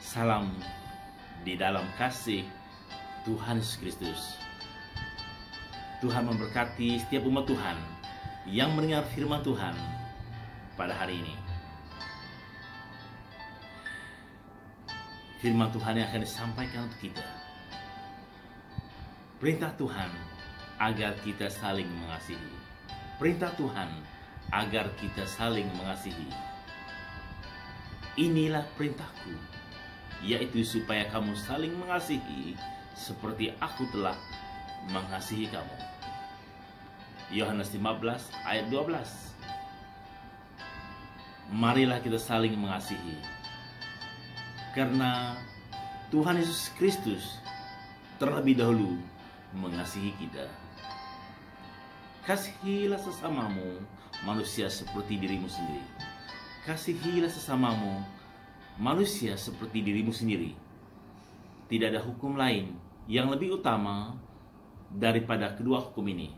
Salam di dalam kasih Tuhan Yesus Kristus. Tuhan memberkati setiap umat Tuhan yang mendengar firman Tuhan pada hari ini. Firman Tuhan yang akan disampaikan untuk kita. Perintah Tuhan agar kita saling mengasihi. Perintah Tuhan agar kita saling mengasihi. Inilah perintahku, yaitu supaya kamu saling mengasihi seperti aku telah mengasihi kamu. Yohanes 15 ayat 12. Marilah kita saling mengasihi, karena Tuhan Yesus Kristus terlebih dahulu mengasihi kita. Kasihilah sesamamu manusia seperti dirimu sendiri. Kasihilah sesamamu manusia seperti dirimu sendiri. Tidak ada hukum lain yang lebih utama daripada kedua hukum ini.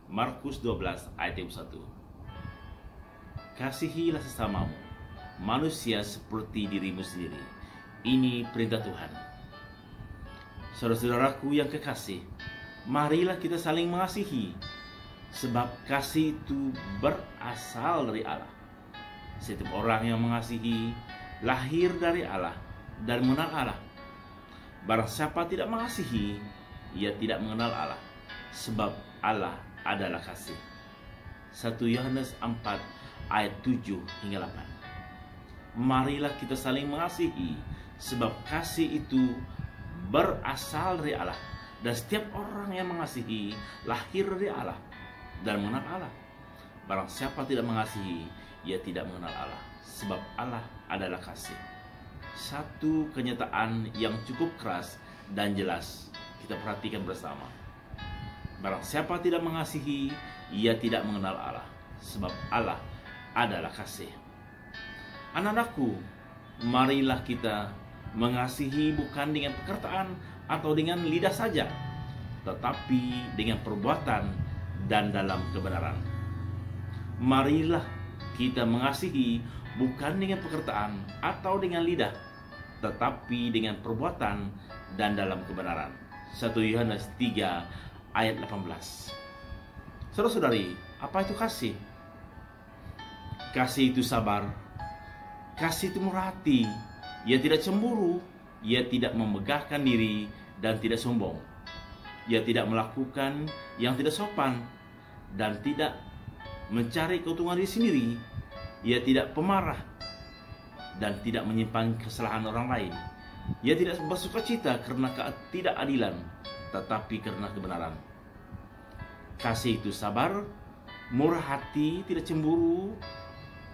Markus 12 ayat 1. Kasihilah sesamamu manusia seperti dirimu sendiri. Ini perintah Tuhan. Saudara-saudaraku yang kekasih, marilah kita saling mengasihi, sebab kasih itu berasal dari Allah. Setiap orang yang mengasihi lahir dari Allah dan mengenal Allah. Barang siapa tidak mengasihi, ia tidak mengenal Allah, sebab Allah adalah kasih. 1 Yohanes 4 ayat 7 hingga 8. Marilah kita saling mengasihi, sebab kasih itu berasal dari Allah, dan setiap orang yang mengasihi lahir dari Allah dan mengenal Allah. Barang siapa tidak mengasihi, ia tidak mengenal Allah, sebab Allah adalah kasih. Satu kenyataan yang cukup keras dan jelas kita perhatikan bersama. Barang siapa tidak mengasihi, ia tidak mengenal Allah, sebab Allah adalah kasih. Anak-anakku, marilah kita mengasihi bukan dengan perkataan atau dengan lidah saja, tetapi dengan perbuatan dan dalam kebenaran. Marilah kita mengasihi bukan dengan perkataan atau dengan lidah, tetapi dengan perbuatan dan dalam kebenaran. 1 Yohanes 3 ayat 18. Saudara-saudari, apa itu kasih? Kasih itu sabar. Kasih itu murah hati. Ia tidak cemburu. Ia tidak memegahkan diri dan tidak sombong. Ia tidak melakukan yang tidak sopan dan tidak mencari keuntungan diri sendiri. Ia tidak pemarah dan tidak menyimpan kesalahan orang lain. Ia tidak bersukacita karena ketidakadilan, tetapi karena kebenaran. Kasih itu sabar, murah hati, tidak cemburu,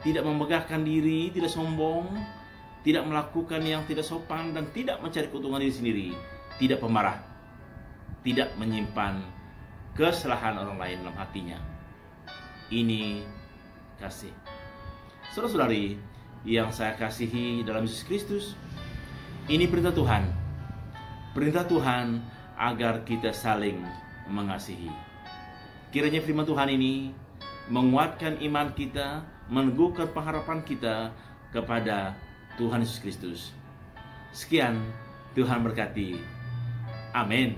tidak memegahkan diri, tidak sombong, tidak melakukan yang tidak sopan, dan tidak mencari keuntungan diri sendiri, tidak pemarah, tidak menyimpan kesalahan orang lain dalam hatinya. Ini kasih. Saudara-saudari yang saya kasihi dalam Yesus Kristus, ini perintah Tuhan. Perintah Tuhan agar kita saling mengasihi. Kiranya firman Tuhan ini menguatkan iman kita, meneguhkan pengharapan kita kepada Tuhan Yesus Kristus. Sekian, Tuhan berkati. Amin.